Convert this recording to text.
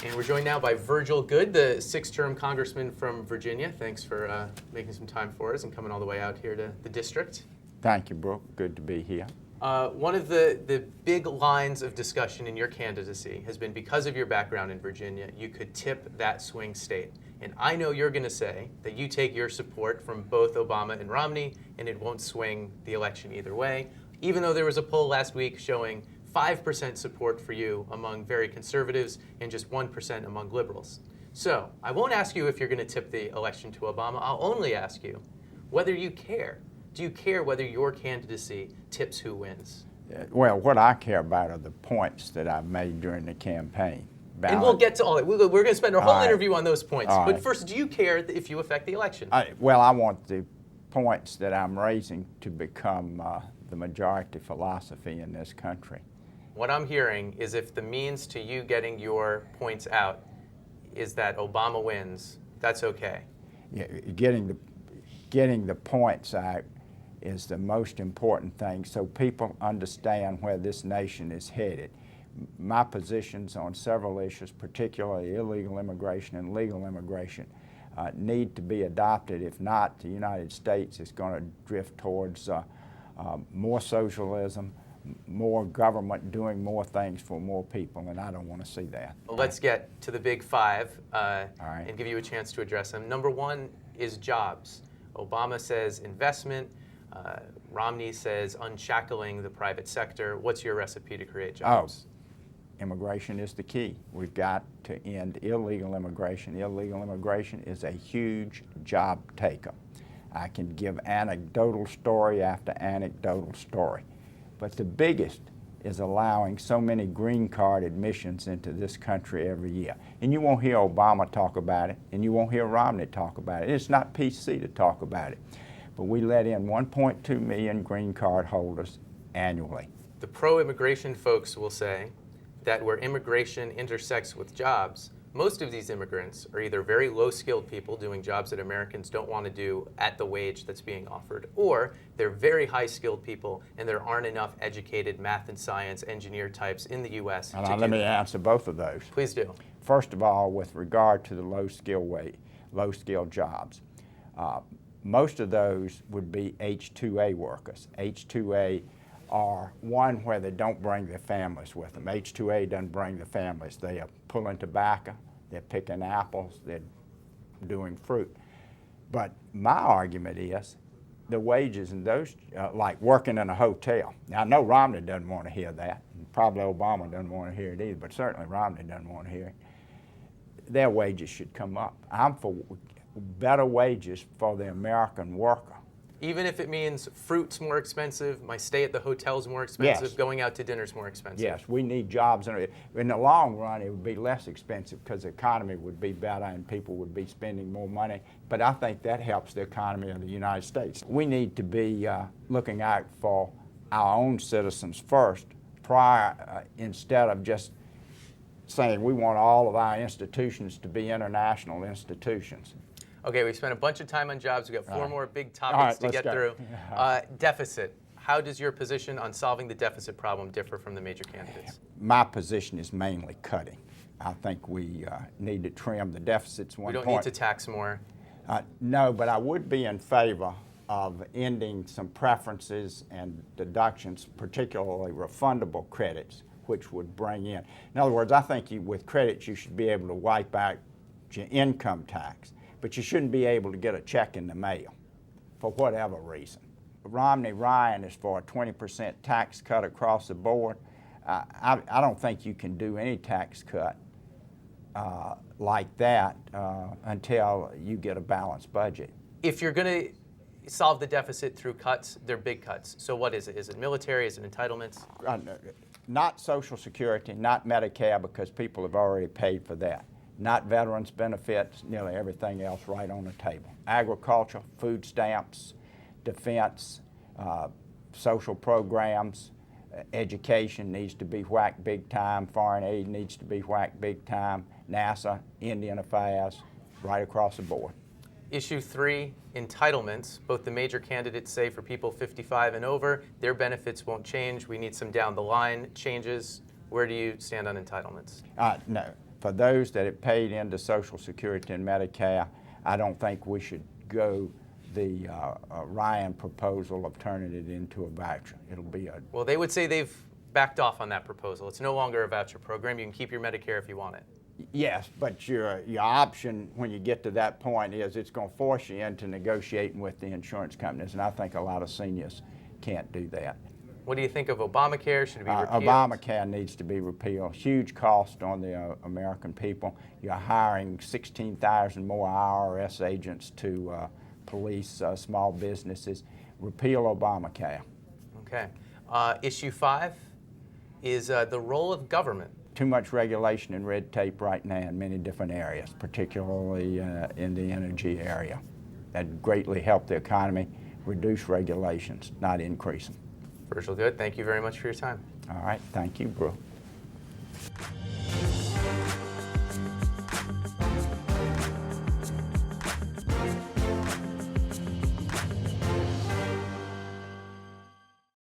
And we're joined now by Virgil Goode, the sixth-term congressman from Virginia. Thanks for making some time for us and coming all the way out here to the district. Thank you, Brooke. Good to be here. One of the big lines of discussion in your candidacy has been because of your background in Virginia, you could tip that swing state. And I know you're going to say that you take your support from both Obama and Romney, and it won't swing the election either way, even though there was a poll last week showing 5% support for you among very conservatives and just 1% among liberals. So I won't ask you if you're going to tip the election to Obama. I'll only ask you whether you care. Do you care whether your candidacy tips who wins? Well, what I care about are the points that I've made during the campaign. And we'll get to all that. We're going to spend our whole interview on those points. All but right. first, do you care if you affect the election? Well, I want the points that I'm raising to become the majority philosophy in this country. What I'm hearing is if the means to you getting your points out is that Obama wins, that's okay. Yeah, getting the points out is the most important thing so people understand where this nation is headed. My positions on several issues, particularly illegal immigration and legal immigration, need to be adopted. If not, the United States is going to drift towards more socialism, more government doing more things for more people, and I don't want to see that. Well, let's get to the big five right. and give you a chance to address them. Number one is jobs. Obama says investment. Romney says unshackling the private sector. What's your recipe to create jobs? Immigration is the key. We've got to end illegal immigration. Illegal immigration is a huge job taker. I can give anecdotal story after anecdotal story. But the biggest is allowing so many green card admissions into this country every year. And you won't hear Obama talk about it, and you won't hear Romney talk about it. It's not PC to talk about it. But we let in 1.2 million green card holders annually. The pro-immigration folks will say that where immigration intersects with jobs, most of these immigrants are either very low-skilled people doing jobs that Americans don't want to do at the wage that's being offered, or they're very high-skilled people and there aren't enough educated math and science engineer types in the U.S. And let me answer both of those. Please do. First of all, with regard to the low-skilled jobs, most of those would be H-2A workers. H-2A are one where they don't bring their families with them. H-2A doesn't bring the families. They are pulling tobacco, they're picking apples, they're doing fruit. But my argument is the wages in those, like working in a hotel. Now I know Romney doesn't want to hear that, and probably Obama doesn't want to hear it either, but certainly Romney doesn't want to hear it. Their wages should come up. I'm for better wages for the American worker. Even if it means fruit's more expensive, my stay at the hotel's more expensive, Yes. going out to dinner's more expensive. Yes, we need jobs. In the long run, it would be less expensive because the economy would be better and people would be spending more money. But I think that helps the economy of the United States. We need to be looking out for our own citizens first, instead of just saying we want all of our institutions to be international institutions. Okay, we've spent a bunch of time on jobs. We've got four more big All topics right, to get let's through. go. Deficit. How does your position on solving the deficit problem differ from the major candidates? My position is mainly cutting. I think we need to trim the deficits. We don't need to tax more. No, but I would be in favor of ending some preferences and deductions, particularly refundable credits, which would bring in. In other words, I think with credits you should be able to wipe out your income tax, but you shouldn't be able to get a check in the mail for whatever reason. Romney Ryan is for a 20% tax cut across the board. I don't think you can do any tax cut like that until you get a balanced budget. If you're going to solve the deficit through cuts, they're big cuts. So what is it? Is it military? Is it entitlements? Not Social Security, not Medicare, because people have already paid for that. Not veterans benefits, nearly everything else right on the table. Agriculture, food stamps, defense, social programs, education needs to be whacked big time, foreign aid needs to be whacked big time, NASA, Indian Affairs, right across the board. Issue 3, entitlements. Both the major candidates say for people 55 and over, their benefits won't change. We need some down the line changes. Where do you stand on entitlements? No. for those that have paid into Social Security and Medicare, I don't think we should go the Ryan proposal of turning it into a voucher. It'll be a... Well, they would say they've backed off on that proposal. It's no longer a voucher program. You can keep your Medicare if you want it. Yes, but your option when you get to that point is it's going to force you into negotiating with the insurance companies, and I think a lot of seniors can't do that. What do you think of Obamacare? Should it be repealed? Obamacare needs to be repealed. Huge cost on the American people. You're hiring 16,000 more IRS agents to police small businesses. Repeal Obamacare. Okay. Issue 5 is the role of government. Too much regulation and red tape right now in many different areas, particularly in the energy area. That greatly help the economy, reduce regulations, not increase them. Virgil Goode, thank you very much for your time. All right, thank you, Brooke.